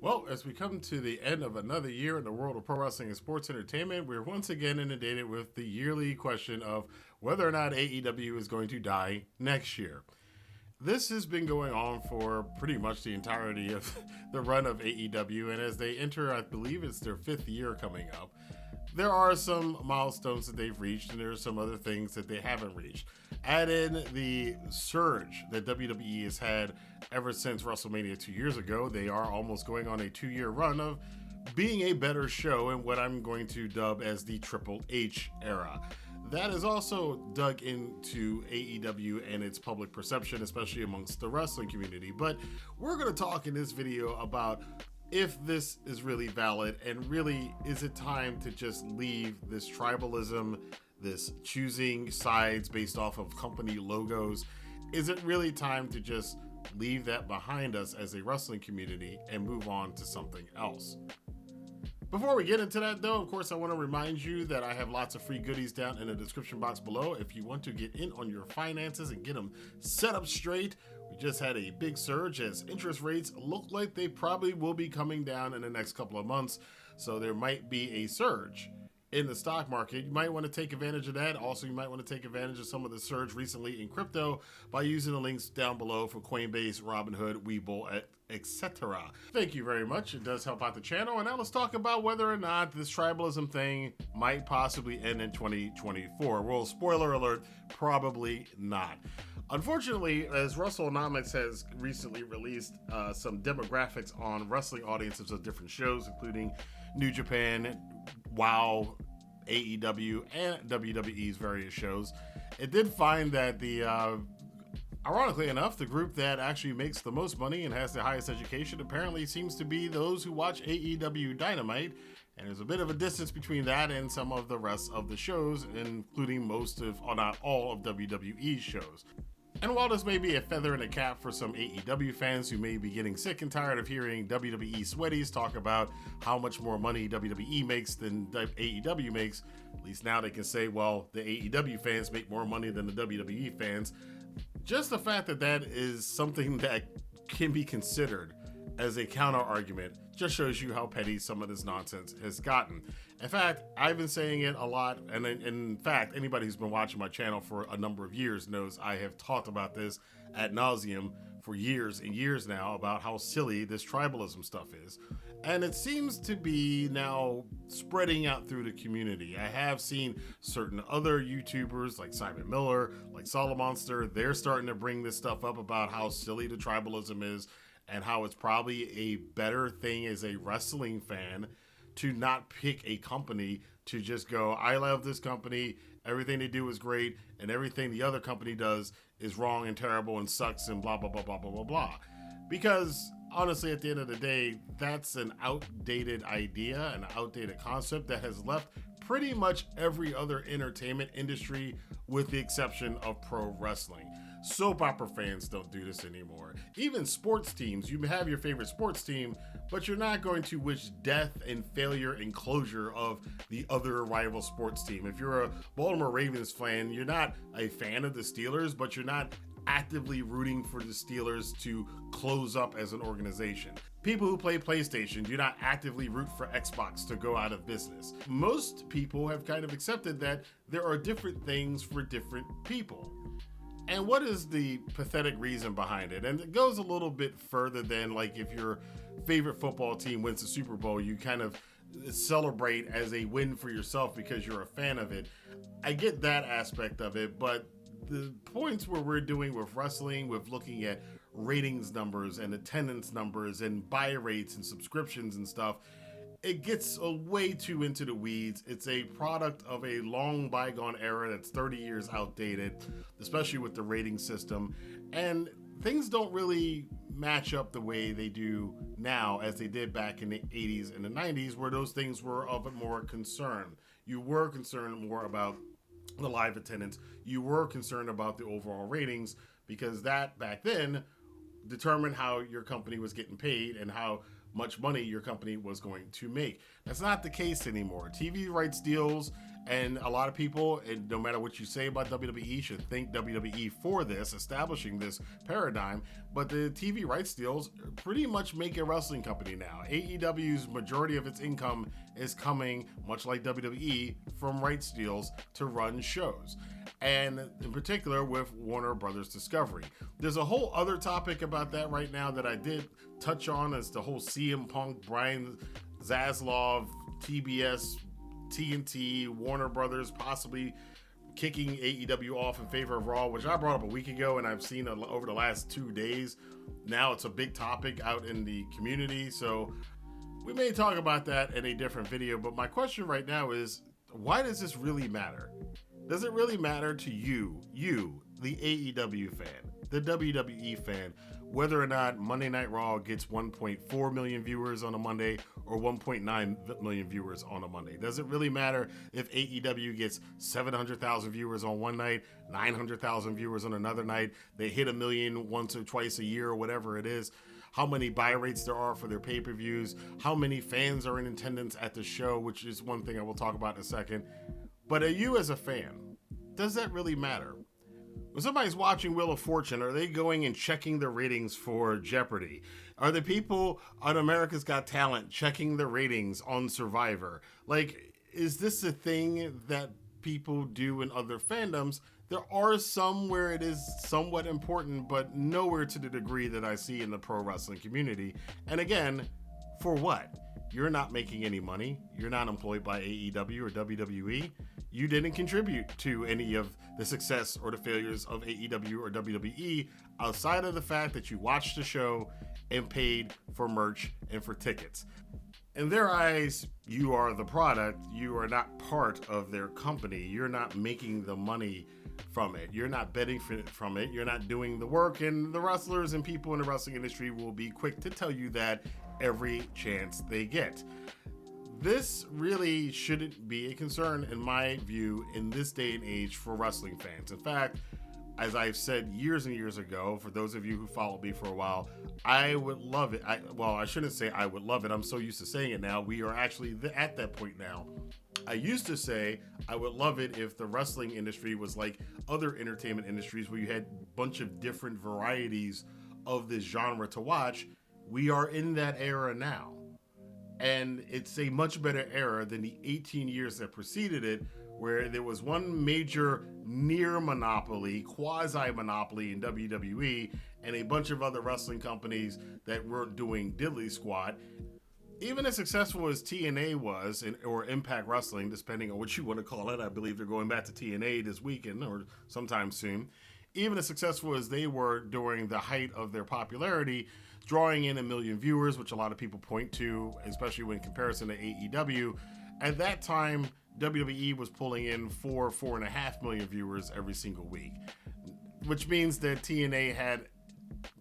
Well, as we come to the end of another year in the world of pro wrestling and sports entertainment, we're once again inundated with the yearly question of whether or not AEW is going to die next year. This has been going on for pretty much the entirety of the run of AEW, and as they enter, I believe it's their 5th year coming up, there are some milestones that they've reached, and there are some other things that they haven't reached. Add in the surge that WWE has had ever since WrestleMania 2 years ago. They are almost going on a 2-year run of being a better show in what I'm going to dub as the Triple H era. That is also dug into AEW and its public perception, especially amongst the wrestling community. But we're going to talk in this video about if this is really valid, and really, is it time to just leave this tribalism, this choosing sides based off of company logos? Is it really time to just leave that behind us as a wrestling community and move on to something else? Before we get into that, though, of course, I want to remind you that I have lots of free goodies down in the description box below. If you want to get in on your finances and get them set up straight, we just had a big surge as interest rates look like they probably will be coming down in the next couple of months. So there might be a surge in the stock market. You might want to take advantage of that. Also, you might want to take advantage of some of the surge recently in crypto by using the links down below for Coinbase, Robinhood, Webull, etc. Thank you very much. It does help out the channel. And now let's talk about whether or not this tribalism thing might possibly end in 2024. Well, spoiler alert, probably not. Unfortunately, as WrestleNomics has recently released some demographics on wrestling audiences of different shows, including New Japan, WOW, AEW, and WWE's various shows, it did find that ironically enough, the group that actually makes the most money and has the highest education apparently seems to be those who watch AEW Dynamite, and there's a bit of a distance between that and some of the rest of the shows, including most of, or not all, of WWE's shows. And while this may be a feather in the cap for some AEW fans who may be getting sick and tired of hearing WWE sweaties talk about how much more money WWE makes than AEW makes, at least now they can say, well, the AEW fans make more money than the WWE fans. Just the fact that that is something that can be considered as a counter argument just shows you how petty some of this nonsense has gotten. In fact, I've been saying it a lot, and in fact, anybody who's been watching my channel for a number of years knows I have talked about this ad nauseum for years and years now about how silly this tribalism stuff is. And it seems to be now spreading out through the community. I have seen certain other YouTubers like Simon Miller, like Solomonster, they're starting to bring this stuff up about how silly the tribalism is and how it's probably a better thing as a wrestling fan to not pick a company to just go, I love this company, everything they do is great, and everything the other company does is wrong and terrible and sucks and blah, blah, blah, blah, blah, blah, blah. Because honestly, at the end of the day, that's an outdated idea, an outdated concept that has left pretty much every other entertainment industry with the exception of pro wrestling. Soap opera fans don't do this anymore. Even sports teams, you have your favorite sports team, but you're not going to wish death and failure and closure of the other rival sports team. If you're a Baltimore Ravens fan, you're not a fan of the Steelers, but you're not actively rooting for the Steelers to close up as an organization. People who play PlayStation do not actively root for Xbox to go out of business. Most people have kind of accepted that there are different things for different people. And what is the pathetic reason behind it? And it goes a little bit further than like if your favorite football team wins the Super Bowl, you kind of celebrate as a win for yourself because you're a fan of it. I get that aspect of it, but the points where we're doing with wrestling, with looking at ratings numbers and attendance numbers and buy rates and subscriptions and stuff, it gets way too into the weeds. It's a product of a long bygone era that's 30 years outdated, especially with the rating system. And things don't really match up the way they do now as they did back in the 80s and the 90s, where those things were of more concern. You were concerned more about the live attendance. You were concerned about the overall ratings because that back then determined how your company was getting paid and how much money your company was going to make. That's not the case anymore. TV rights deals And a lot of people, and no matter what you say about WWE, should thank WWE for this, establishing this paradigm. But the TV rights deals pretty much make a wrestling company now. AEW's majority of its income is coming, much like WWE, from rights deals to run shows. And in particular with Warner Brothers Discovery. There's a whole other topic about that right now that I did touch on, as the whole CM Punk, Brian Zaslav, TBS, TNT, Warner Brothers possibly kicking AEW off in favor of Raw, which I brought up a week ago and I've seen over the last 2 days. Now it's a big topic out in the community, so we may talk about that in a different video. But my question right now is, why does this really matter? Does it really matter to you, the AEW fan, the WWE fan, whether or not Monday Night Raw gets 1.4 million viewers on a Monday or 1.9 million viewers on a Monday? Does it really matter if AEW gets 700,000 viewers on one night, 900,000 viewers on another night, they hit 1 million once or twice a year or whatever it is? How many buy rates there are for their pay-per-views, how many fans are in attendance at the show, which is one thing I will talk about in a second. But you as a fan, does that really matter? When somebody's watching Wheel of Fortune, are they going and checking the ratings for Jeopardy? Are the people on America's Got Talent checking the ratings on Survivor? Like, is this a thing that people do in other fandoms? There are some where it is somewhat important, but nowhere to the degree that I see in the pro wrestling community. And again, for what? You're not making any money. You're not employed by AEW or WWE. You didn't contribute to any of the success or the failures of AEW or WWE outside of the fact that you watched the show and paid for merch and for tickets. In their eyes, you are the product. You are not part of their company. You're not making the money from it. You're not betting from it. You're not doing the work. And the wrestlers and people in the wrestling industry will be quick to tell you that every chance they get. This really shouldn't be a concern, in my view, in this day and age for wrestling fans. In fact, as I've said years and years ago, for those of you who followed me for a while, I would love it. I shouldn't say I would love it. I'm so used to saying it now. We are actually at that point now. I used to say I would love it if the wrestling industry was like other entertainment industries where you had a bunch of different varieties of this genre to watch. We are in that era now. And it's a much better era than the 18 years that preceded it, where there was one major near monopoly, quasi-monopoly in WWE, and a bunch of other wrestling companies that weren't doing diddly squat. Even as successful as TNA was, or Impact Wrestling, depending on what you want to call it, I believe they're going back to TNA this weekend or sometime soon. Even as successful as they were during the height of their popularity, drawing in 1 million viewers, which a lot of people point to, especially when in comparison to AEW. At that time, WWE was pulling in 4.5 million viewers every single week, which means that TNA had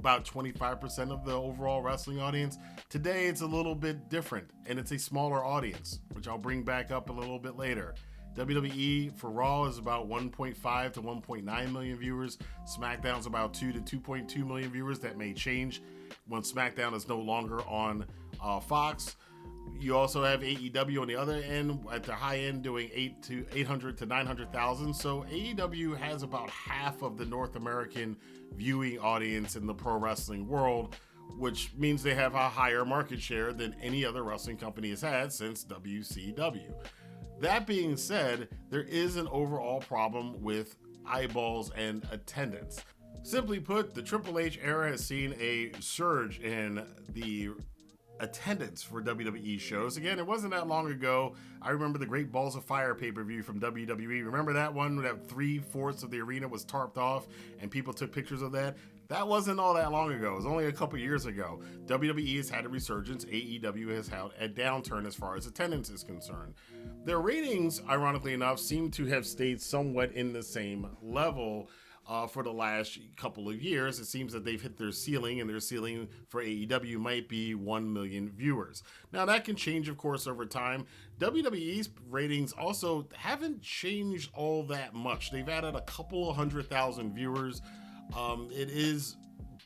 about 25% of the overall wrestling audience. Today, it's a little bit different, and it's a smaller audience, which I'll bring back up a little bit later. WWE for Raw is about 1.5 to 1.9 million viewers. SmackDown's about 2 to 2.2 million viewers. That may change when SmackDown is no longer on Fox. You also have AEW on the other end, at the high end, doing 800 to 900,000. So AEW has about half of the North American viewing audience in the pro wrestling world, which means they have a higher market share than any other wrestling company has had since WCW. That being said, there is an overall problem with eyeballs and attendance. Simply put, the Triple H era has seen a surge in the attendance for WWE shows. Again, it wasn't that long ago. I remember the Great Balls of Fire pay-per-view from WWE. Remember that one that 3/4 of the arena was tarped off and people took pictures of that? That wasn't all that long ago. It was only a couple years ago. WWE has had a resurgence. AEW has had a downturn as far as attendance is concerned. Their ratings, ironically enough, seem to have stayed somewhat in the same level for the last couple of years. It seems that they've hit their ceiling, and their ceiling for AEW might be 1 million viewers. Now, that can change, of course, over time. WWE's ratings also haven't changed all that much. They've added a couple 100,000 viewers. It is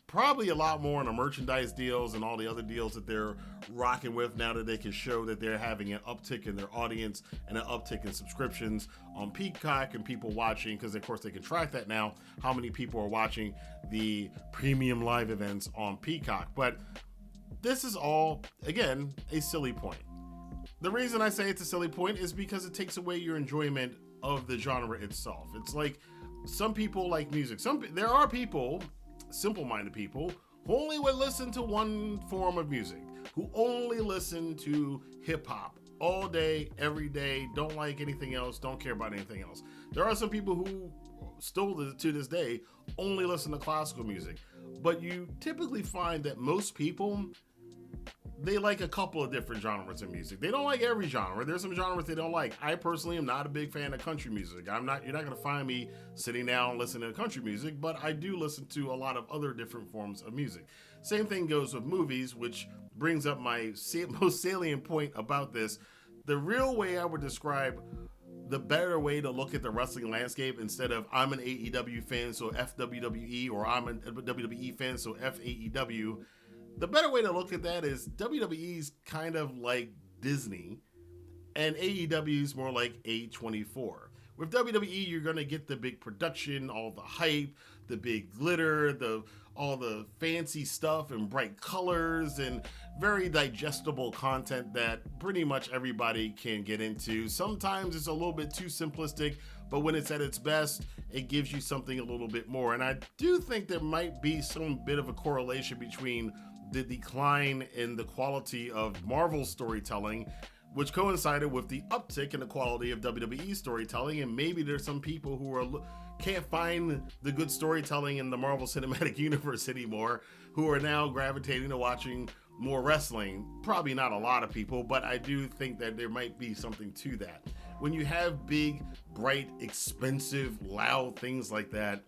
probably a lot more on the merchandise deals and all the other deals that they're rocking with now that they can show that they're having an uptick in their audience and an uptick in subscriptions on Peacock and people watching, because of course they can track that now, how many people are watching the premium live events on Peacock. But this is all, again, a silly point. The reason I say it's a silly point is because it takes away your enjoyment of the genre itself. It's like some people like music. There are people, simple-minded people, who only would listen to one form of music, who only listen to hip-hop all day, every day, don't like anything else, don't care about anything else. There are some people who still to this day only listen to classical music. But you typically find that most people, they like a couple of different genres of music. They don't like every genre. There's some genres they don't like. I personally am not a big fan of country music. You're not going to find me sitting down listening to country music, but I do listen to a lot of other different forms of music. Same thing goes with movies, which brings up my most salient point about this. The real way I would describe the better way to look at the wrestling landscape, instead of I'm an AEW fan, so F WWE, or I'm a WWE fan, so F AEW, the better way to look at that is WWE's kind of like Disney, and AEW's more like A24. With WWE, you're going to get the big production, all the hype, the big glitter, all the fancy stuff and bright colors and very digestible content that pretty much everybody can get into. Sometimes it's a little bit too simplistic, but when it's at its best, it gives you something a little bit more. And I do think there might be some bit of a correlation between the decline in the quality of Marvel storytelling, which coincided with the uptick in the quality of WWE storytelling. And maybe there's some people who can't find the good storytelling in the Marvel Cinematic Universe anymore, who are now gravitating to watching more wrestling. Probably not a lot of people, but I do think that there might be something to that. When you have big, bright, expensive, loud things like that,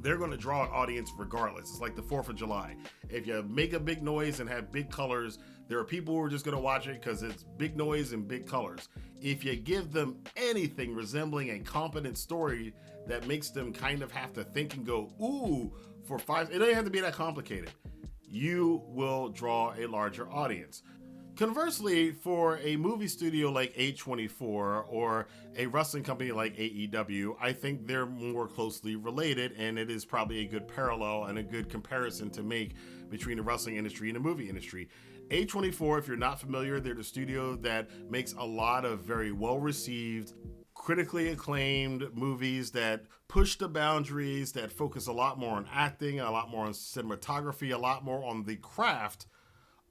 they're going to draw an audience regardless. It's like the 4th of July. If you make a big noise and have big colors, there are people who are just going to watch it because it's big noise and big colors. If you give them anything resembling a competent story that makes them kind of have to think and go, ooh, it doesn't have to be that complicated, you will draw a larger audience. Conversely, for a movie studio like A24 or a wrestling company like AEW, I think they're more closely related, and it is probably a good parallel and a good comparison to make between the wrestling industry and the movie industry. A24, if you're not familiar, they're the studio that makes a lot of very well-received, critically acclaimed movies that push the boundaries, that focus a lot more on acting, a lot more on cinematography, a lot more on the craft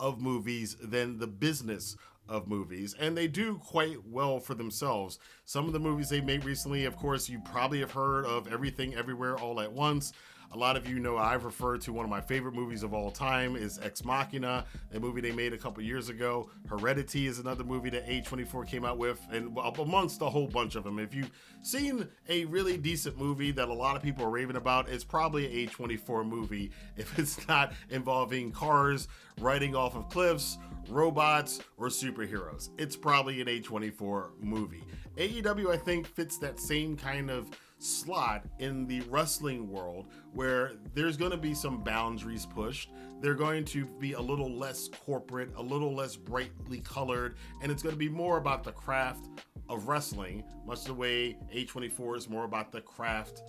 of movies than the business of movies, and they do quite well for themselves. Some of the movies they made recently, of course, you probably have heard of Everything Everywhere All at Once. A lot of you know I've referred to one of my favorite movies of all time is Ex Machina, a movie they made a couple years ago. Heredity is another movie that A24 came out with, and amongst a whole bunch of them. If you've seen a really decent movie that a lot of people are raving about, it's probably an A24 movie if it's not involving cars riding off of cliffs, robots, or superheroes. It's probably an A24 movie. AEW, I think, fits that same kind of slot in the wrestling world, where there's going to be some boundaries pushed. They're going to be a little less corporate, a little less brightly colored, and it's going to be more about the craft of wrestling, much the way A24 is more about the craft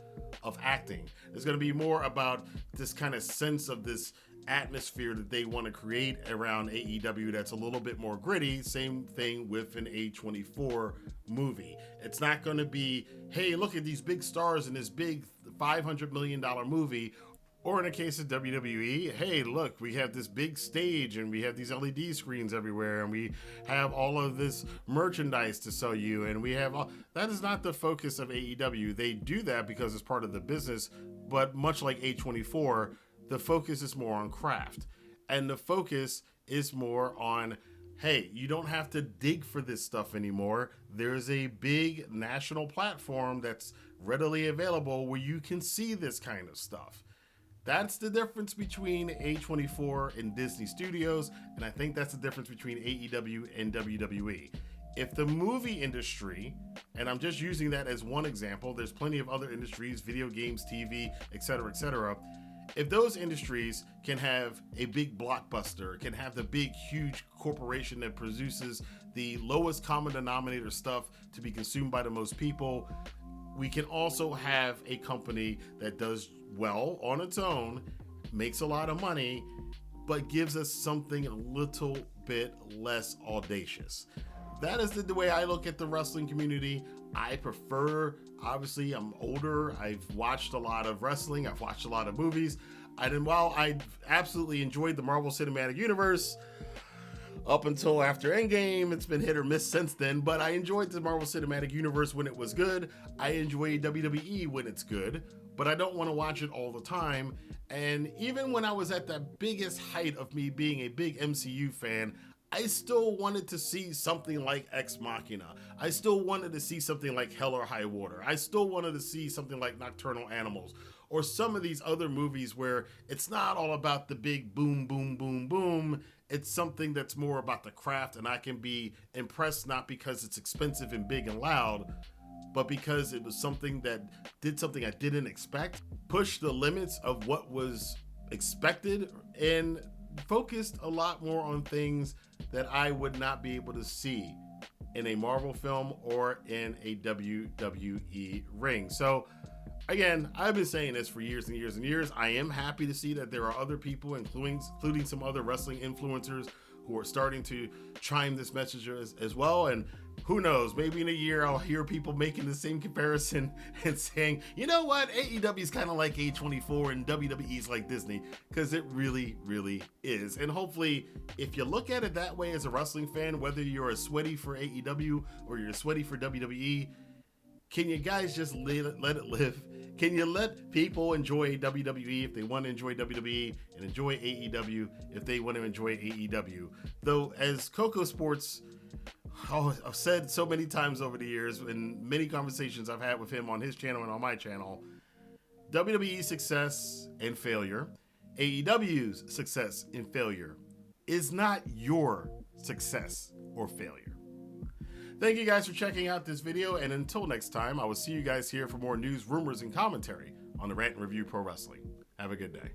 of acting. It's going to be more about this kind of sense of this atmosphere that they want to create around AEW that's a little bit more gritty. Same thing with an A24 movie. It's not going to be, hey, look at these big stars in this big $500 million movie. Or in the case of WWE, hey, look, we have this big stage and we have these LED screens everywhere and we have all of this merchandise to sell you, and we have all... That is not the focus of AEW. They do that because it's part of the business, but much like A24, the focus is more on craft, and the focus is more on, hey, you don't have to dig for this stuff anymore. There's a big national platform that's readily available where you can see this kind of stuff. That's the difference between A24 and Disney Studios, and I think that's the difference between AEW and WWE. If the movie industry, and I'm just using that as one example, there's plenty of other industries, video games, TV, etc., if those industries can have a big blockbuster, can have the big, huge corporation that produces the lowest common denominator stuff to be consumed by the most people, we can also have a company that does well on its own, makes a lot of money, but gives us something a little bit less audacious. That is the way I look at the wrestling community. I prefer, obviously, I'm older. I've watched a lot of wrestling. I've watched a lot of movies. And while I absolutely enjoyed the Marvel Cinematic Universe up until after Endgame, it's been hit or miss since then, but I enjoyed the Marvel Cinematic Universe when it was good. I enjoy WWE when it's good, but I don't want to watch it all the time. And even when I was at the biggest height of me being a big MCU fan, I still wanted to see something like Ex Machina. I still wanted to see something like Hell or High Water. I still wanted to see something like Nocturnal Animals, or some of these other movies where it's not all about the big boom, boom, boom, boom. It's something that's more about the craft, and I can be impressed not because it's expensive and big and loud, but because it was something that did something I didn't expect, pushed the limits of what was expected, and focused a lot more on things that I would not be able to see in a Marvel film or in a WWE ring. So again, I've been saying this for years and years and years. I am happy to see that there are other people, including some other wrestling influencers, who are starting to chime this message as well. And who knows, maybe in a year I'll hear people making the same comparison and saying, you know what, AEW is kind of like A24 and WWE is like Disney, because it really, really is. And hopefully, if you look at it that way as a wrestling fan, whether you're a sweaty for AEW or you're sweaty for WWE, can you guys just let it live? Can you let people enjoy WWE if they want to enjoy WWE, and enjoy AEW if they want to enjoy AEW? Though, as Coco Sports, I've said so many times over the years in many conversations I've had with him on his channel and on my channel, WWE's success and failure, AEW's success and failure is not your success or failure. Thank you guys for checking out this video, and until next time, I will see you guys here for more news, rumors, and commentary on the Rantin Review Pro Wrestling. Have a good day.